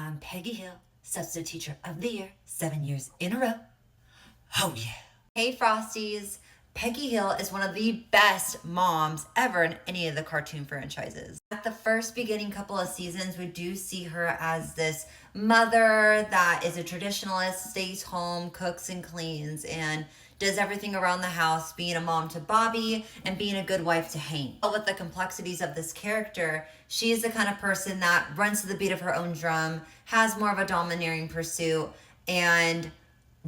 I'm Peggy Hill, Substitute Teacher of the Year, 7 years in a row. Oh yeah. Hey Frosties. Peggy Hill is one of the best moms ever in any of the cartoon franchises. At the first beginning couple of seasons, we do see her as this mother that is a traditionalist, stays home, cooks and cleans, and does everything around the house, being a mom to Bobby and being a good wife to Hank. But with the complexities of this character, she is the kind of person that runs to the beat of her own drum, has more of a domineering pursuit, and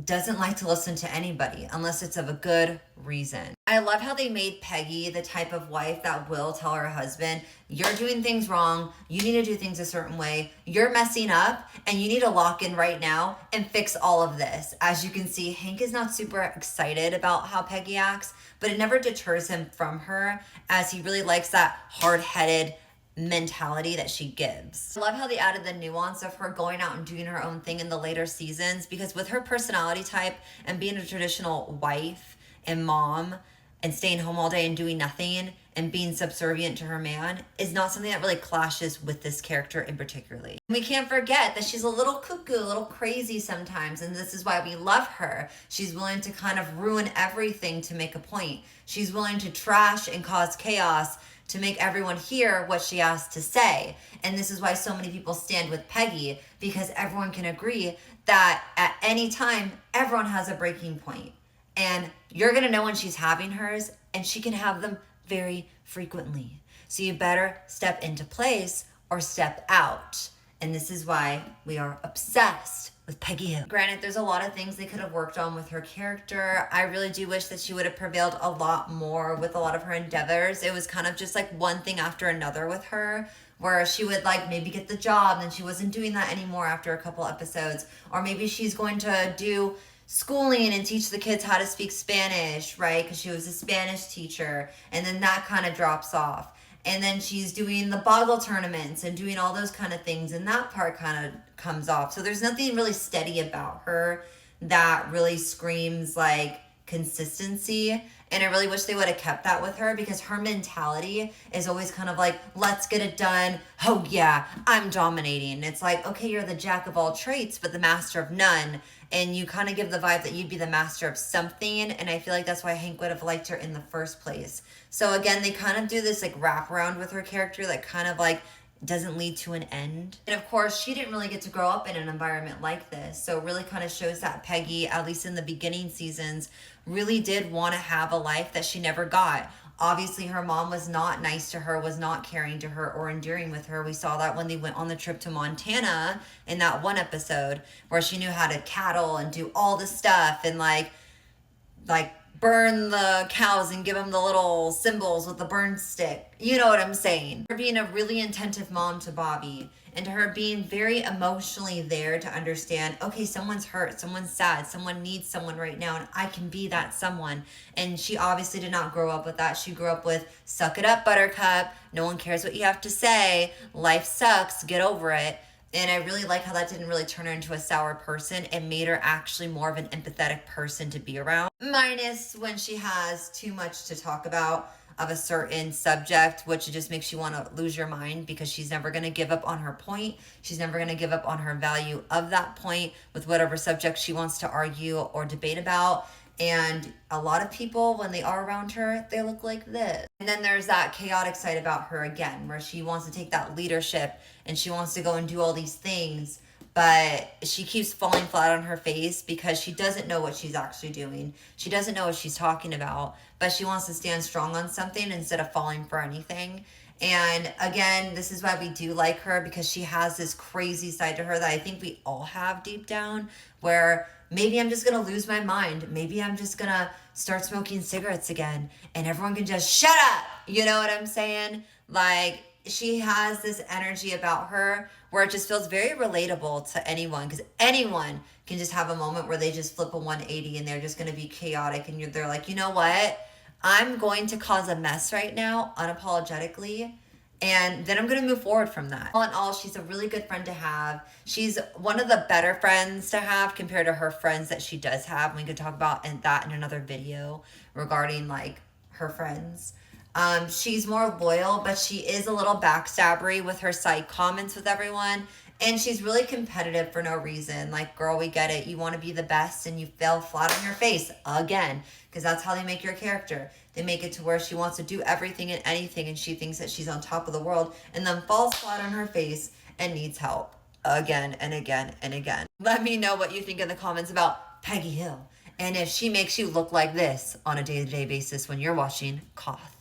doesn't like to listen to anybody unless it's of a good reason. I love how they made Peggy the type of wife that will tell her husband, you're doing things wrong, you need to do things a certain way, you're messing up, and you need to lock in right now and fix all of this. As you can see, Hank is not super excited about how Peggy acts, but it never deters him from her, as he really likes that hard-headed mentality that she gives. I love how they added the nuance of her going out and doing her own thing in the later seasons, because with her personality type and being a traditional wife and mom and staying home all day and doing nothing and being subservient to her man is not something that really clashes with this character in particularly. We can't forget that she's a little cuckoo, a little crazy sometimes, and this is why we love her. She's willing to kind of ruin everything to make a point. She's willing to trash and cause chaos to make everyone hear what she has to say. And this is why so many people stand with Peggy, because everyone can agree that at any time, everyone has a breaking point. And you're gonna know when she's having hers, and she can have them very frequently. So you better step into place or step out. And this is why we are obsessed with Peggy Hill. Granted, there's a lot of things they could have worked on with her character. I really do wish that she would have prevailed a lot more with a lot of her endeavors. It was kind of just like one thing after another with her, where she would like maybe get the job and she wasn't doing that anymore after a couple episodes. Or maybe she's going to do schooling and teach the kids how to speak Spanish, right? Because she was a Spanish teacher. And then that kind of drops off. And then she's doing the boggle tournaments and doing all those kind of things. And that part kind of comes off. So there's nothing really steady about her that really screams like consistency. And I really wish they would have kept that with her, because her mentality is always kind of like, let's get it done. Oh yeah, I'm dominating. It's like, okay, you're the jack of all trades, but the master of none. And you kind of give the vibe that you'd be the master of something. And I feel like that's why Hank would have liked her in the first place. So again, they kind of do this like wraparound with her character that kind of like doesn't lead to an end. And of course, she didn't really get to grow up in an environment like this. So it really kind of shows that Peggy, at least in the beginning seasons, really did want to have a life that she never got. Obviously, her mom was not nice to her, was not caring to her or enduring with her. We saw that when they went on the trip to Montana in that one episode where she knew how to cattle and do all the stuff and like burn the cows and give them the little symbols with the burn stick. You know what I'm saying? Her being a really attentive mom to Bobby, and to her being very emotionally there to understand, okay, someone's hurt, someone's sad, someone needs someone right now, and I can be that someone. And she obviously did not grow up with that. She grew up with, suck it up, buttercup. No one cares what you have to say. Life sucks. Get over it. And I really like how that didn't really turn her into a sour person. It made her actually more of an empathetic person to be around. Minus when she has too much to talk about of a certain subject, which just makes you want to lose your mind, because she's never going to give up on her point. She's never going to give up on her value of that point with whatever subject she wants to argue or debate about. And a lot of people, when they are around her, they look like this. And then there's that chaotic side about her again, where she wants to take that leadership and she wants to go and do all these things, but she keeps falling flat on her face because she doesn't know what she's actually doing. She doesn't know what she's talking about, but she wants to stand strong on something instead of falling for anything. And again, this is why we do like her, because she has this crazy side to her that I think we all have deep down, where maybe I'm just going to lose my mind. Maybe I'm just going to start smoking cigarettes again and everyone can just shut up. You know what I'm saying? Like, she has this energy about her where it just feels very relatable to anyone, because anyone can just have a moment where they just flip a 180 and they're just going to be chaotic. And they're like, you know what? I'm going to cause a mess right now, unapologetically, and then I'm going to move forward from that. All in all, she's a really good friend to have. She's one of the better friends to have compared to her friends that she does have. We could talk about that in another video regarding like her friends. She's more loyal, but she is a little backstabbery with her side comments with everyone. And she's really competitive for no reason. Like, girl, we get it. You want to be the best and you fell flat on your face again, because that's how they make your character. They make it to where she wants to do everything and anything and she thinks that she's on top of the world and then falls flat on her face and needs help again and again and again. Let me know what you think in the comments about Peggy Hill and if she makes you look like this on a day-to-day basis when you're watching KOTH.